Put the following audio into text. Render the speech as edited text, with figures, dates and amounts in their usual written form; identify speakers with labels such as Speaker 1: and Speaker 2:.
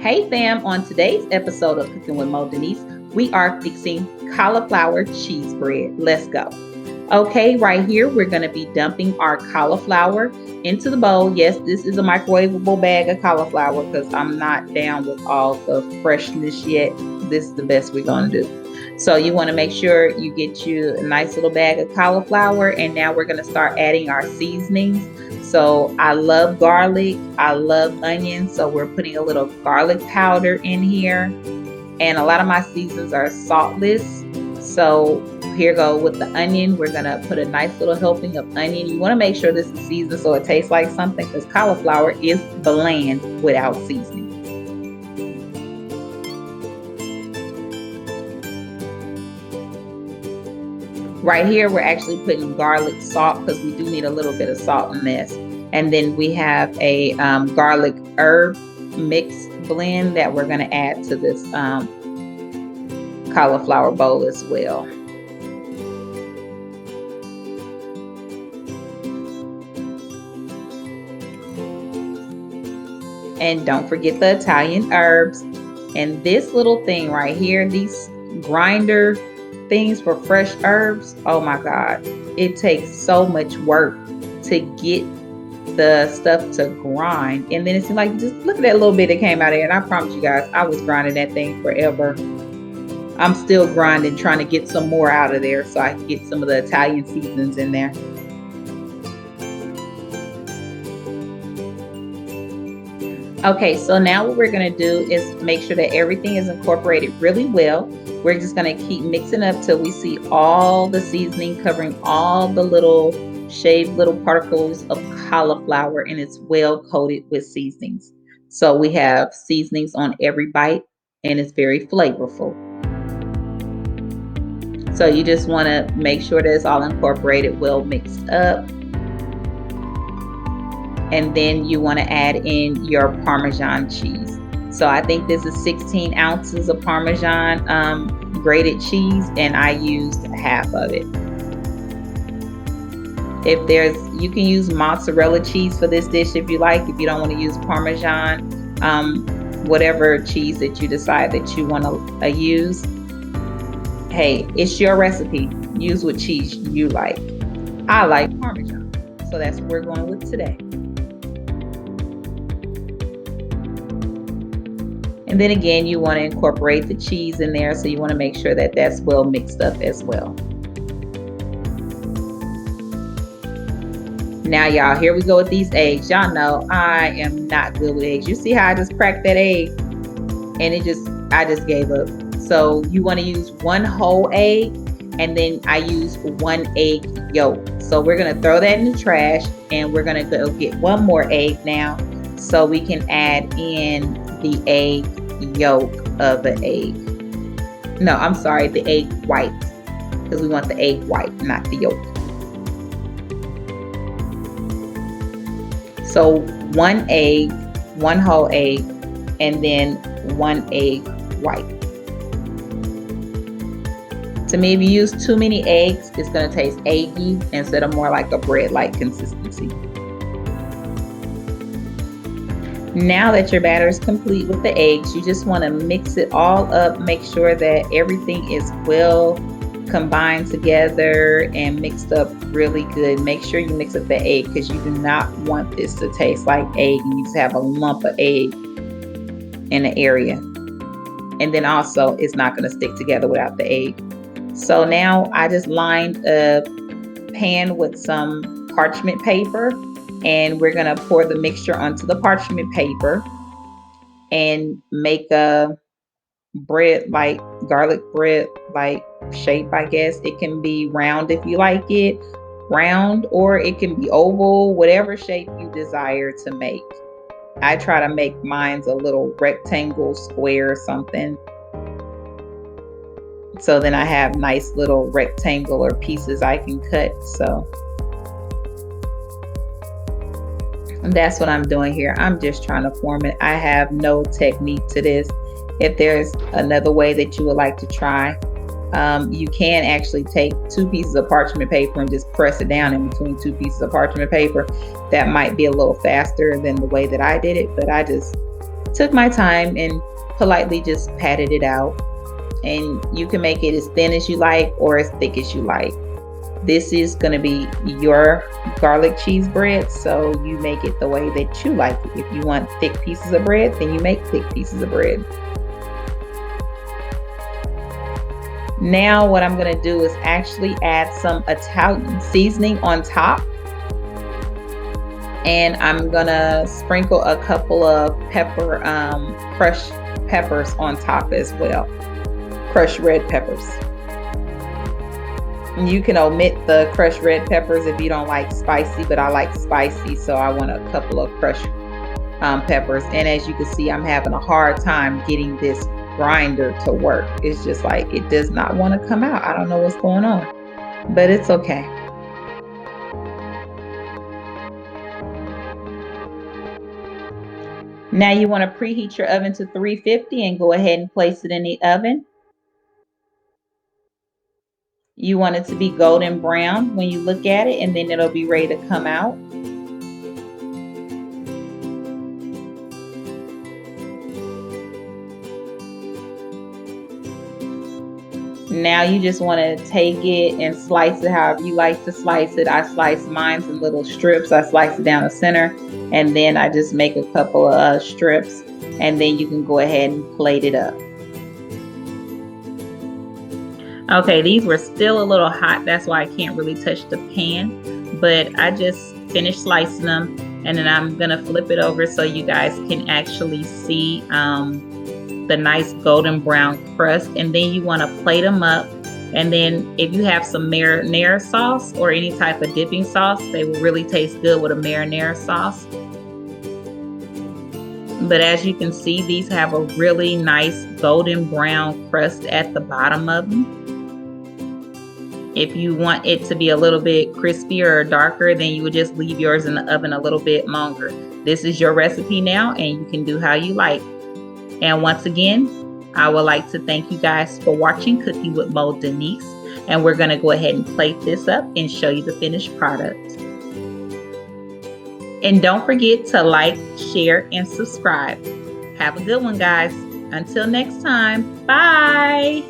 Speaker 1: Hey fam, on today's episode of Cooking with Denise, we are fixing cauliflower cheese bread. Let's go. Okay, right here, we're going to be dumping our cauliflower into the bowl. Yes, this is a microwavable bag of cauliflower because I'm not down with all the freshness yet. This is the best we're going to do. So you want to make sure you get you a nice little bag of cauliflower, and now we're going to start adding our seasonings. So I love garlic, I love onion, so we're putting a little garlic powder in here. And a lot of my seasons are saltless. So here go with the onion. We're gonna put a nice little helping of onion. You wanna make sure this is seasoned so it tastes like something, because cauliflower is bland without seasoning. Right here, we're actually putting garlic salt because we do need a little bit of salt in this. And then we have a garlic herb mix blend that we're going to add to this cauliflower bowl as well. And don't forget the Italian herbs. And this little thing right here, these grinder things for fresh herbs, oh my God, it takes so much work to get the stuff to grind. And then it's like, just look at that little bit that came out of there. And I promise you guys, I was grinding that thing forever. I'm still grinding, trying to get some more out of there so I can get some of the Italian seasonings in there. Okay, so now what we're going to do is make sure that everything is incorporated really well. We're just going to keep mixing up till we see all the seasoning covering all the little shaved little particles of cauliflower, and it's well coated with seasonings. So we have seasonings on every bite, and it's very flavorful. So you just want to make sure that it's all incorporated, well mixed up. And then you want to add in your Parmesan cheese. So I think this is 16 ounces of Parmesan grated cheese, and I used half of it. You can use mozzarella cheese for this dish if you like. If you don't want to use Parmesan, whatever cheese that you decide that you want to use, hey, it's your recipe. Use what cheese you like. I like Parmesan, so that's what we're going with today. And then again, you want to incorporate the cheese in there, so you want to make sure that that's well mixed up as well. Now, y'all, here we go with these eggs. Y'all know I am not good with eggs. You see how I just cracked that egg? And I just gave up. So you want to use one whole egg, and then I use one egg yolk. So we're going to throw that in the trash, and we're going to go get one more egg now, so we can add in the egg yolk of the egg. No, I'm sorry, the egg white, because we want the egg white, not the yolk. So one egg, one whole egg, and then one egg white. To me, if you use too many eggs, it's going to taste eggy instead of more like a bread-like consistency. Now that your batter is complete with the eggs, you just want to mix it all up. Make sure that everything is well combined together and mixed up really good. Make sure you mix up the egg, because you do not want this to taste like egg and you just have a lump of egg in the area. And then also, it's not going to stick together without the egg. So now I just lined a pan with some parchment paper, and we're going to pour the mixture onto the parchment paper and make a bread, like garlic bread like shape, I guess. It can be round if you like it, round, or it can be oval, whatever shape you desire to make. I try to make mine's a little rectangle, square or something. So then I have nice little rectangular pieces I can cut. So and that's what I'm doing here. I'm just trying to form it. I have no technique to this. If there's another way that you would like to try, you can actually take 2 pieces of parchment paper and just press it down in between 2 pieces of parchment paper. That might be a little faster than the way that I did it, but I just took my time and politely just patted it out. And you can make it as thin as you like or as thick as you like. This is going to be your garlic cheese bread, so you make it the way that you like it. If you want thick pieces of bread, then you make thick pieces of bread. Now what I'm going to do is actually add some Italian seasoning on top. And I'm going to sprinkle a couple of crushed peppers on top as well. Crushed red peppers. You can omit the crushed red peppers if you don't like spicy, but I like spicy, so I want a couple of crushed peppers. And as you can see, I'm having a hard time getting this grinder to work. It's just like it does not want to come out. I don't know what's going on, but it's okay. Now you want to preheat your oven to 350 and go ahead and place it in the oven. You want it to be golden brown when you look at it, and then it'll be ready to come out. Now you just want to take it and slice it however you like to slice it. I slice mine in little strips. I slice it down the center, and then I just make a couple of strips, and then you can go ahead and plate it up. Okay, these were still a little hot. That's why I can't really touch the pan, but I just finished slicing them, and then I'm gonna flip it over so you guys can actually see the nice golden brown crust. And then you want to plate them up, and then if you have some marinara sauce or any type of dipping sauce, they will really taste good with a marinara sauce. But as you can see, these have a really nice golden brown crust at the bottom of them. If you want it to be a little bit crispier or darker, then you would just leave yours in the oven a little bit longer. This is your recipe now, and you can do how you like. And once again, I would like to thank you guys for watching Cooking with Mo Denise. And we're going to go ahead and plate this up and show you the finished product. And don't forget to like, share, and subscribe. Have a good one, guys. Until next time, bye.